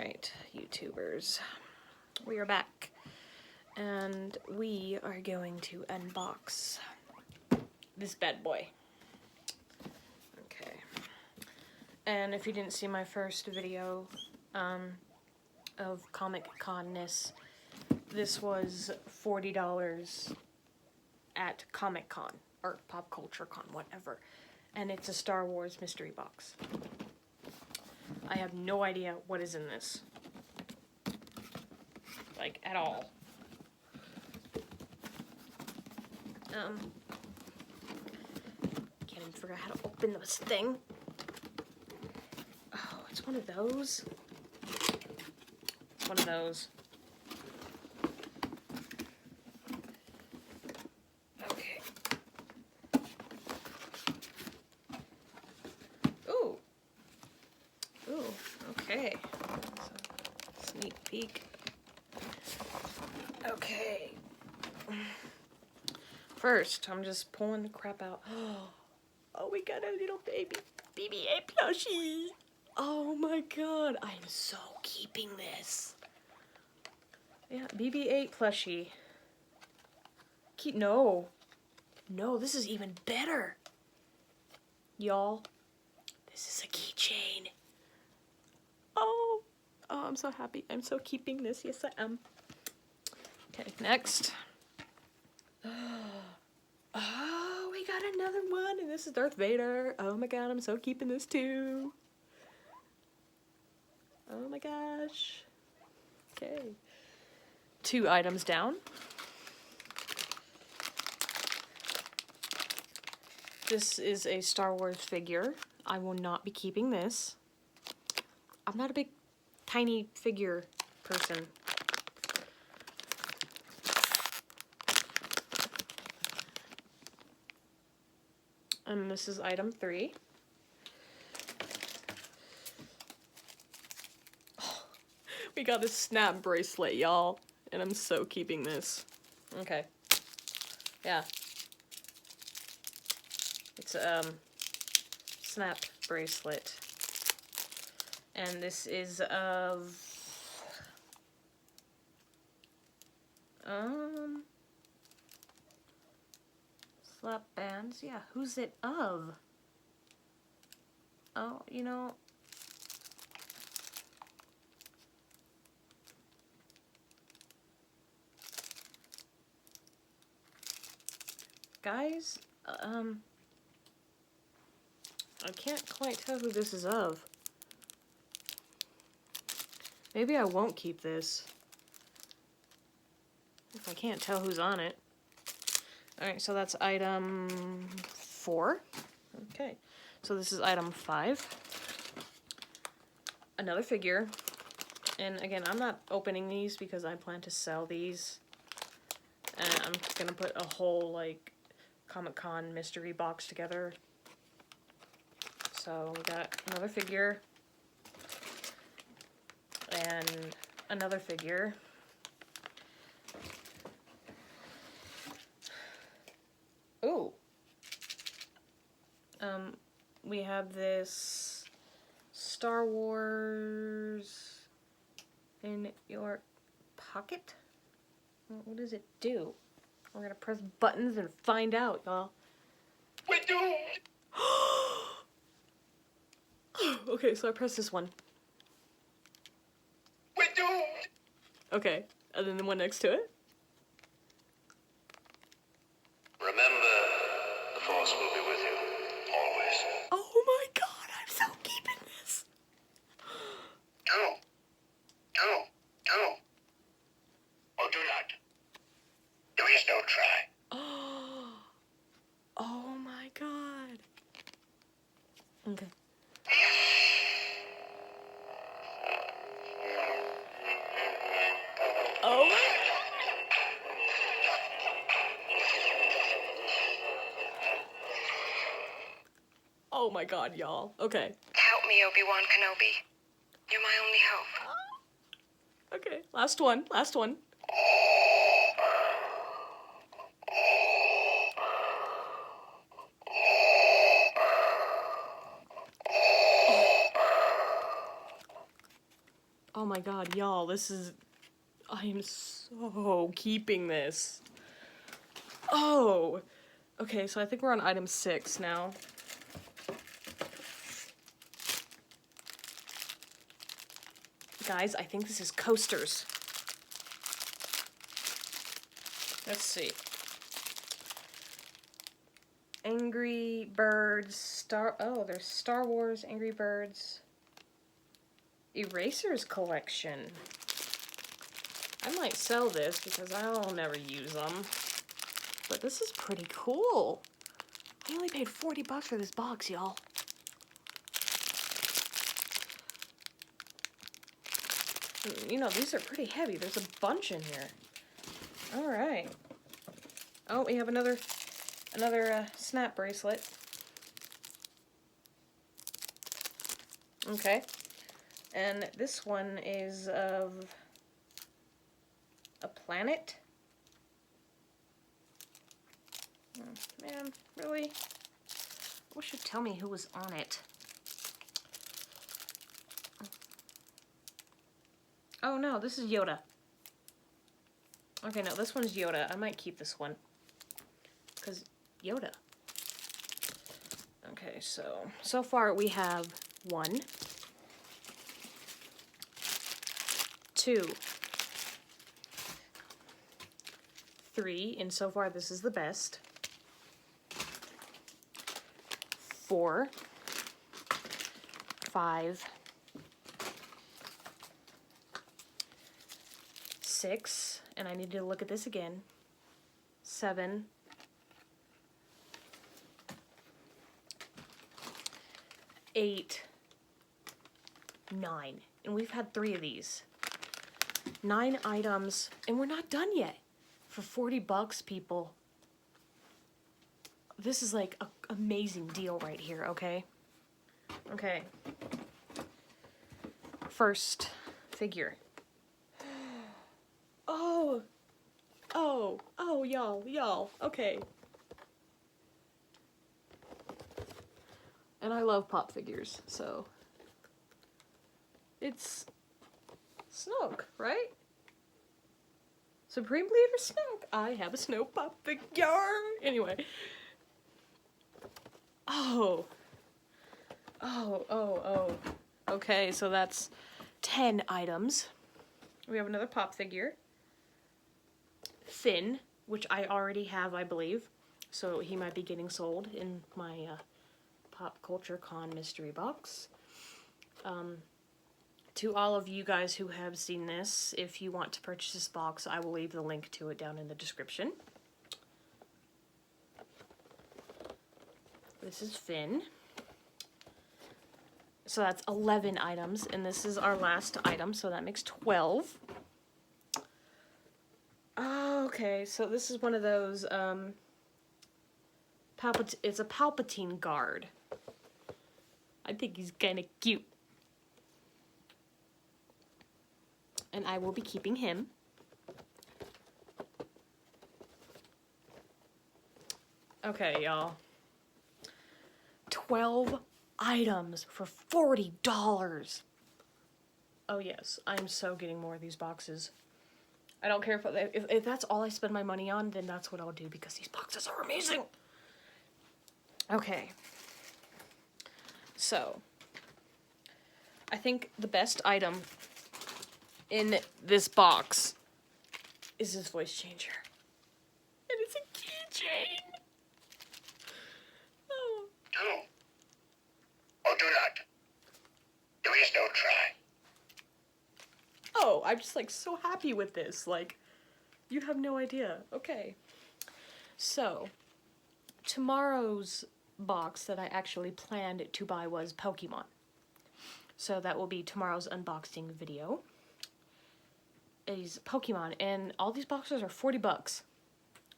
Alright, YouTubers, we are back, and we are going to unbox this bad boy. Okay, and if you didn't see my first video of Comic Con-ness, this was $40 at Comic Con, or Pop Culture Con, whatever, and it's a Star Wars mystery box. I have no idea what is in this. Like, at all. Can't even figure out how to open this thing. Oh, it's one of those. It's one of those. Okay. Ooh. Ooh, okay. So, sneak peek. Okay. First, I'm just pulling the crap out. Oh, we got a little baby BB-8 plushie. Oh my god, I am so keeping this. Yeah, BB-8 plushie. No, this is even better. Y'all, this is a keychain. Oh, I'm so happy. I'm so keeping this. Yes, I am. Okay, next. Oh, we got another one, and this is Darth Vader. Oh my god, I'm so keeping this too. Oh my gosh. Okay. 2 items down. This is a Star Wars figure. I will not be keeping this. I'm not a big, tiny figure person. And this is item 3. Oh, we got a snap bracelet, y'all. And I'm so keeping this. Okay. Yeah. It's a snap bracelet. And this is of slap bands. Yeah, who's it of? Oh, you know, guys, I can't quite tell who this is of. Maybe I won't keep this if I can't tell who's on it. Alright, so that's item 4. Okay, so this is item 5. Another figure. And again, I'm not opening these because I plan to sell these. And I'm gonna put a whole, like, Comic-Con mystery box together. So we got another figure. And another figure. Ooh. We have this Star Wars in your pocket. What does it do? We're gonna press buttons and find out, y'all. We do. Okay, so I press this one. We do. Okay, and then the one next to it. Remember, the Force will be with you, always. Oh my god, I'm so keeping this. Go. Or do not. There is no try. Oh my god. Okay. Oh my. Oh my god, y'all. Okay. Help me, Obi-Wan Kenobi. You're my only hope. Okay, last one. Oh my god, y'all, this is... I am so keeping this. Oh! Okay, so I think we're on item 6 now. Guys, I think this is coasters. Let's see. Angry Birds, there's Star Wars Angry Birds Erasers collection. I might sell this because I'll never use them. But this is pretty cool. I only paid $40 for this box, y'all. You know, these are pretty heavy. There's a bunch in here. All right. Oh, we have another snap bracelet. Okay. And this one is of a planet. Oh, man, really? I wish you'd tell me who was on it. Oh no, this is Yoda. Okay, no, this one's Yoda. I might keep this one. Because Yoda. Okay, so far we have 1, 2, 3, and so far this is the best. 4, 5, 6, and I need to look at this again. 7, 8, 9, and we've had 3 of these. 9 items, and we're not done yet. For $40, people. This is like an amazing deal right here, okay? Okay. First figure. Oh, y'all, okay. And I love pop figures, so. It's Snoke, right? Supreme Leader Snoke. I have a Snoke pop figure. Anyway. Oh. Okay, so that's 10 items. We have another pop figure. Finn, which I already have, I believe. So he might be getting sold in my Pop Culture Con mystery box. To all of you guys who have seen this, if you want to purchase this box, I will leave the link to it down in the description. This is Finn. So that's 11 items, and this is our last item, so that makes 12. Okay, so this is one of those, it's a Palpatine guard. I think he's kind of cute. And I will be keeping him. Okay, y'all. 12 items for $40. Oh yes, I'm so getting more of these boxes. I don't care if that's all I spend my money on, then that's what I'll do because these boxes are amazing. Okay. So, I think the best item in this box is this voice changer. And it's a keychain. Oh. Do or do not. There is no try. Oh, I'm just like so happy with this. Like, you have no idea. Okay. So, tomorrow's box that I actually planned to buy was Pokemon. So that will be tomorrow's unboxing video. Is Pokemon, and all these boxes are $40.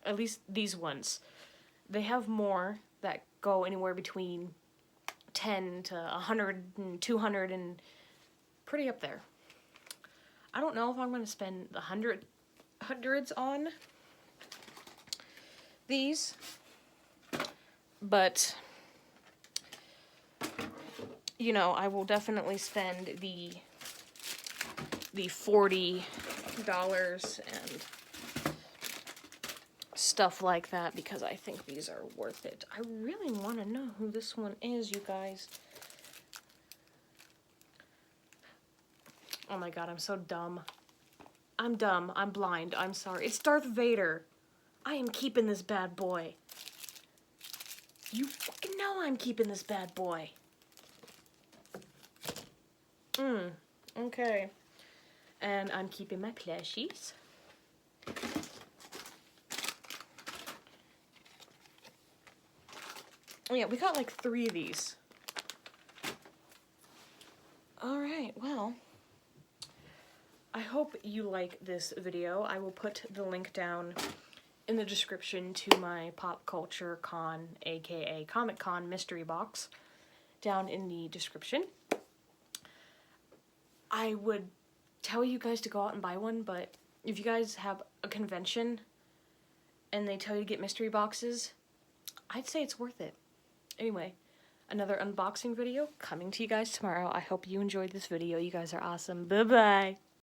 At least these ones. They have more that go anywhere between 10 to 100 and 200 and pretty up there. I don't know if I'm going to spend the hundreds on these, but you know, I will definitely spend the the $40 and stuff like that because I think these are worth it. I really want to know who this one is, you guys. Oh my god, I'm so dumb. I'm dumb. I'm blind. I'm sorry. It's Darth Vader. I am keeping this bad boy. You fucking know I'm keeping this bad boy. Okay. And I'm keeping my plushies. Oh yeah, we got like 3 of these. Alright, well, I hope you like this video. I will put the link down in the description to my Pop Culture Con, aka Comic Con mystery box, down in the description. I would tell you guys to go out and buy one, but if you guys have a convention and they tell you to get mystery boxes, I'd say it's worth it. Anyway, another unboxing video coming to you guys tomorrow. I hope you enjoyed this video. You guys are awesome. Bye-bye.